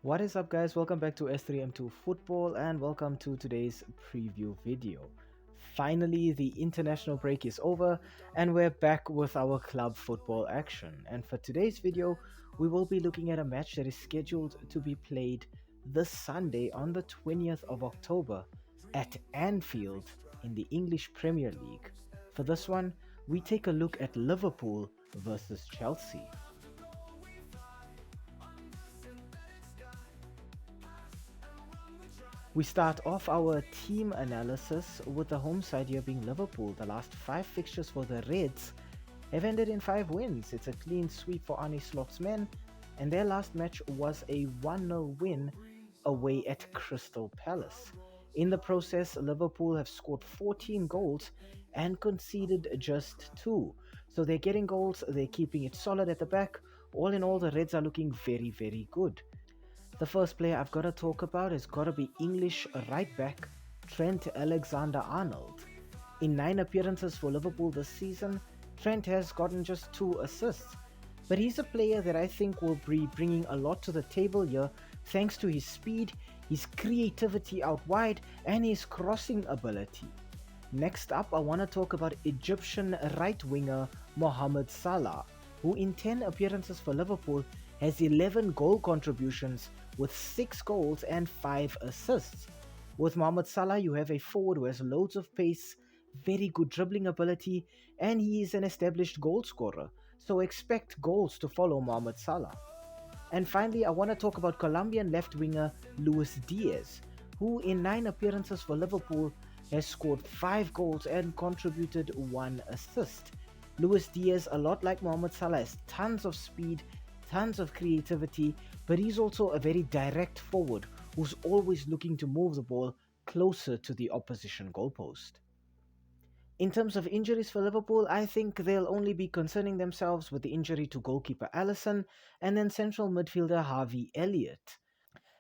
What is up, guys? Welcome back to S3M2 Football and welcome to today's preview video. Finally, the international break is over and we're back with our club football action. And for today's video, we will be looking at a match that is scheduled to be played this Sunday on the 20th of October at Anfield in the English Premier League. For this one, we take a look at Liverpool versus Chelsea. We start off our team analysis with the home side here being Liverpool. The last 5 fixtures for the Reds have ended in 5 wins. It's a clean sweep for Arne Slot's men, and their last match was a 1-0 win away at Crystal Palace. In the process, Liverpool have scored 14 goals and conceded just 2. So they're getting goals, they're keeping it solid at the back. All in all, the Reds are looking very, very good. The first player I've got to talk about has got to be English right back Trent Alexander-Arnold. In 9 appearances for Liverpool this season, Trent has gotten just 2 assists. But he's a player that I think will be bringing a lot to the table here thanks to his speed, his creativity out wide, and his crossing ability. Next up, I want to talk about Egyptian right winger Mohamed Salah, who in 10 appearances for Liverpool has 11 goal contributions with 6 goals and 5 assists. With Mohamed Salah, you have a forward who has loads of pace, very good dribbling ability, and he is an established goal scorer, so expect goals to follow Mohamed Salah. And finally, I want to talk about Colombian left winger Luis Diaz, who in 9 appearances for Liverpool has scored 5 goals and contributed 1 assist. Luis Diaz, a lot like Mohamed Salah, has tons of speed, tons of creativity, but he's also a very direct forward who's always looking to move the ball closer to the opposition goalpost. In terms of injuries for Liverpool, I think they'll only be concerning themselves with the injury to goalkeeper Alisson and then central midfielder Harvey Elliott.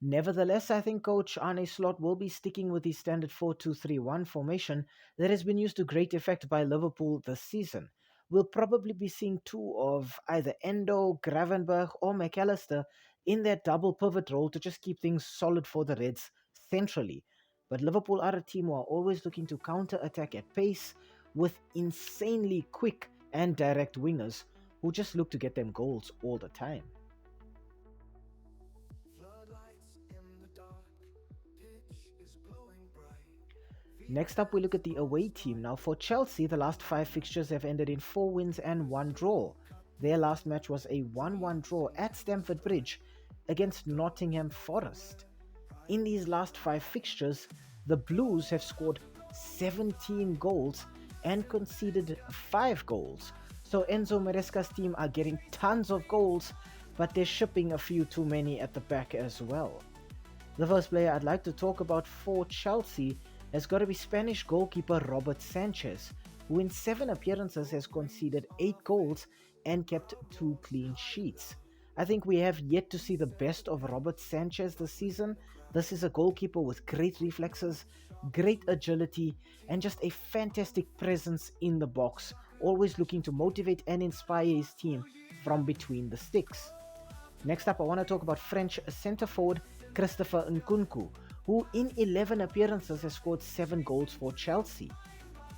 Nevertheless, I think coach Arne Slot will be sticking with his standard 4-2-3-1 formation that has been used to great effect by Liverpool this season. We'll probably be seeing 2 of either Endo, Gravenberch or McAllister in that double pivot role to just keep things solid for the Reds centrally. But Liverpool are a team who are always looking to counter-attack at pace with insanely quick and direct wingers who just look to get them goals all the time. Next up, we look at the away team. Now for Chelsea, the last 5 fixtures have ended in 4 wins and 1 draw. Their last match was a 1-1 draw at Stamford Bridge against Nottingham Forest. In these last 5 fixtures, the Blues have scored 17 goals and conceded 5 goals. So Enzo Maresca's team are getting tons of goals, but they're shipping a few too many at the back as well. The first player I'd like to talk about for Chelsea has got to be Spanish goalkeeper Robert Sanchez, who in 7 appearances has conceded 8 goals and kept 2 clean sheets. I think we have yet to see the best of Robert Sanchez this season. This is a goalkeeper with great reflexes, great agility, and just a fantastic presence in the box, always looking to motivate and inspire his team from between the sticks. Next up, I want to talk about French centre forward Christopher Nkunku, who in 11 appearances has scored 7 goals for Chelsea.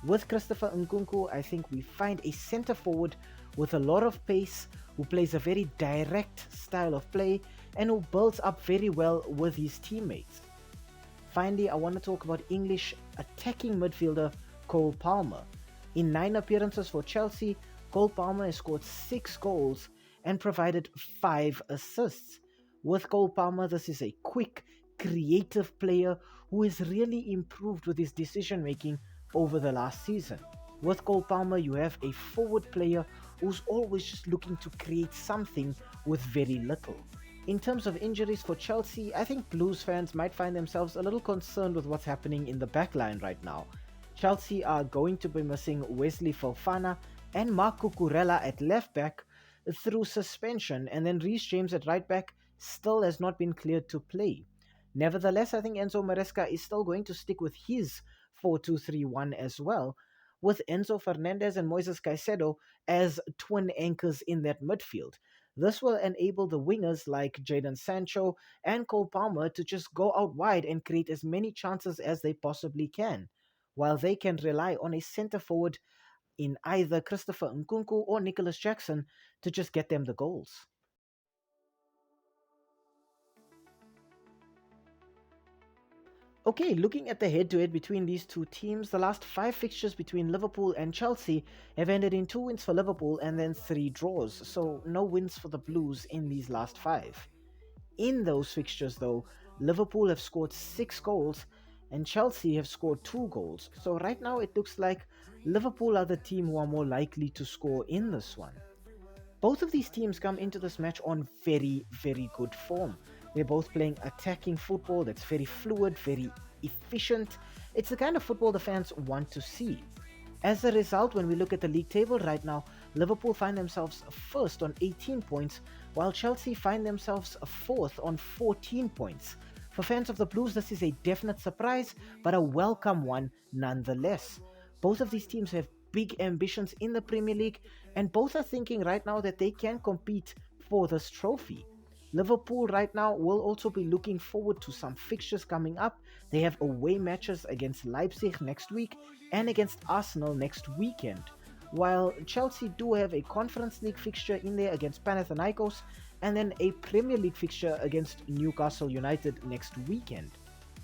With Christopher Nkunku, I think we find a centre forward with a lot of pace, who plays a very direct style of play, and who builds up very well with his teammates. Finally, I want to talk about English attacking midfielder Cole Palmer. In 9 appearances for Chelsea, Cole Palmer has scored 6 goals and provided 5 assists. With Cole Palmer, this is a quick, creative player who has really improved with his decision making over the last season. With Cole Palmer, you have a forward player who's always just looking to create something with very little. In terms of injuries for Chelsea, I think Blues fans might find themselves a little concerned with what's happening in the backline right now. Chelsea are going to be missing Wesley Fofana and Marc Cucurella at left back through suspension, and then Reece James at right back still has not been cleared to play. Nevertheless, I think Enzo Maresca is still going to stick with his 4-2-3-1 as well, with Enzo Fernandez and Moises Caicedo as twin anchors in that midfield. This will enable the wingers like Jadon Sancho and Cole Palmer to just go out wide and create as many chances as they possibly can, while they can rely on a centre forward in either Christopher Nkunku or Nicholas Jackson to just get them the goals. Okay, looking at the head-to-head between these two teams, the last 5 fixtures between Liverpool and Chelsea have ended in 2 wins for Liverpool and then 3 draws, so no wins for the Blues in these last 5. In those fixtures though, Liverpool have scored 6 goals and Chelsea have scored 2 goals, so right now it looks like Liverpool are the team who are more likely to score in this one. Both of these teams come into this match on very, very good form. They're both playing attacking football that's very fluid, very efficient. It's the kind of football the fans want to see. As a result, when we look at the league table right now, Liverpool find themselves first on 18 points, while Chelsea find themselves fourth on 14 points. For fans of the Blues, this is a definite surprise, but a welcome one nonetheless. Both of these teams have big ambitions in the Premier League, and both are thinking right now that they can compete for this trophy. Liverpool right now will also be looking forward to some fixtures coming up. They have away matches against Leipzig next week and against Arsenal next weekend, while Chelsea do have a Conference League fixture in there against Panathinaikos and then a Premier League fixture against Newcastle United next weekend.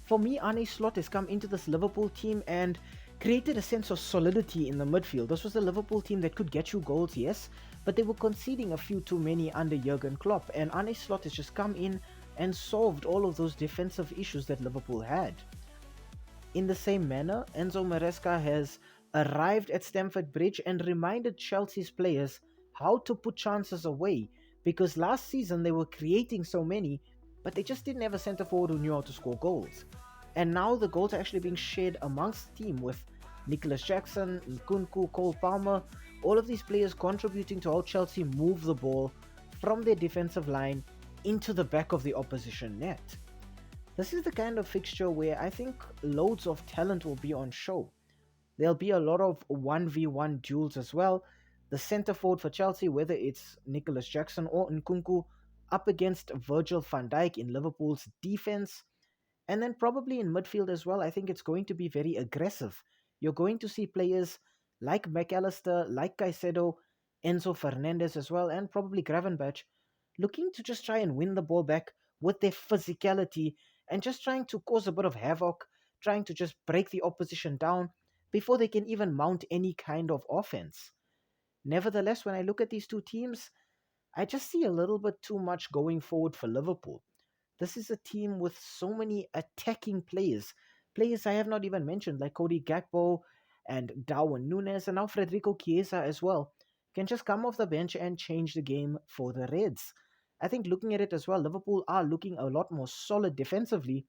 For me, Arne Slot has come into this Liverpool team and created a sense of solidity in the midfield. This was a Liverpool team that could get you goals, yes, but they were conceding a few too many under Jurgen Klopp, and Arne Slot has just come in and solved all of those defensive issues that Liverpool had. In the same manner, Enzo Maresca has arrived at Stamford Bridge and reminded Chelsea's players how to put chances away, because last season they were creating so many, but they just didn't have a centre forward who knew how to score goals. And now the goals are actually being shared amongst the team with Nicholas Jackson, Nkunku, Cole Palmer, all of these players contributing to how Chelsea move the ball from their defensive line into the back of the opposition net. This is the kind of fixture where I think loads of talent will be on show. There'll be a lot of 1v1 duels as well. The centre forward for Chelsea, whether it's Nicholas Jackson or Nkunku, up against Virgil van Dijk in Liverpool's defense. And then probably in midfield as well, I think it's going to be very aggressive. You're going to see players like McAllister, like Caicedo, Enzo Fernandez as well, and probably Gravenberch looking to just try and win the ball back with their physicality and just trying to cause a bit of havoc, trying to just break the opposition down before they can even mount any kind of offense. Nevertheless, when I look at these two teams, I just see a little bit too much going forward for Liverpool. This is a team with so many attacking players. Players I have not even mentioned, like Cody Gakpo and Darwin Núñez, and now Federico Chiesa as well, can just come off the bench and change the game for the Reds. I think looking at it as well, Liverpool are looking a lot more solid defensively,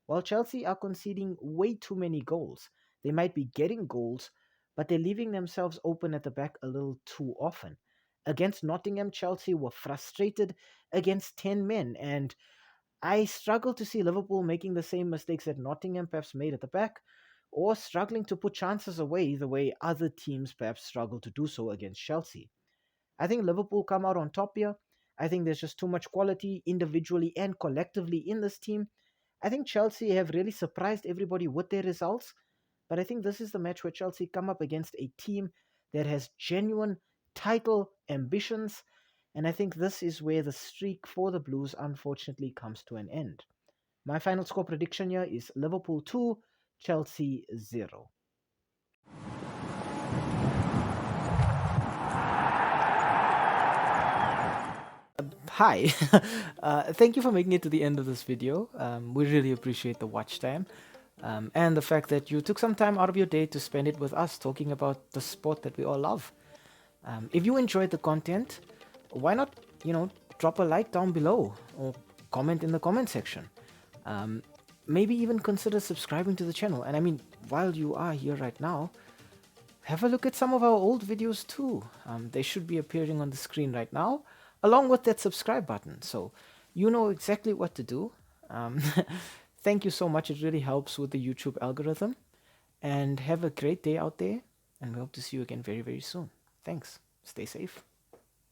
while Chelsea are conceding way too many goals. They might be getting goals, but they're leaving themselves open at the back a little too often. Against Nottingham, Chelsea were frustrated against 10 men, and I struggle to see Liverpool making the same mistakes that Nottingham perhaps made at the back, or struggling to put chances away the way other teams perhaps struggle to do so against Chelsea. I think Liverpool come out on top here. I think there's just too much quality individually and collectively in this team. I think Chelsea have really surprised everybody with their results, but I think this is the match where Chelsea come up against a team that has genuine title ambitions, and I think this is where the streak for the Blues unfortunately comes to an end. My final score prediction here is Liverpool 2, Chelsea 0. Hi, thank you for making it to the end of this video. We really appreciate the watch time and the fact that you took some time out of your day to spend it with us talking about the sport that we all love. If you enjoyed the content, why not, drop a like down below or comment in the comment section. Maybe even consider subscribing to the channel. And I mean, while you are here right now, have a look at some of our old videos too. They should be appearing on the screen right now, along with that subscribe button. So you know exactly what to do. Thank you so much. It really helps with the YouTube algorithm. And have a great day out there. And we hope to see you again very, very soon. Thanks. Stay safe.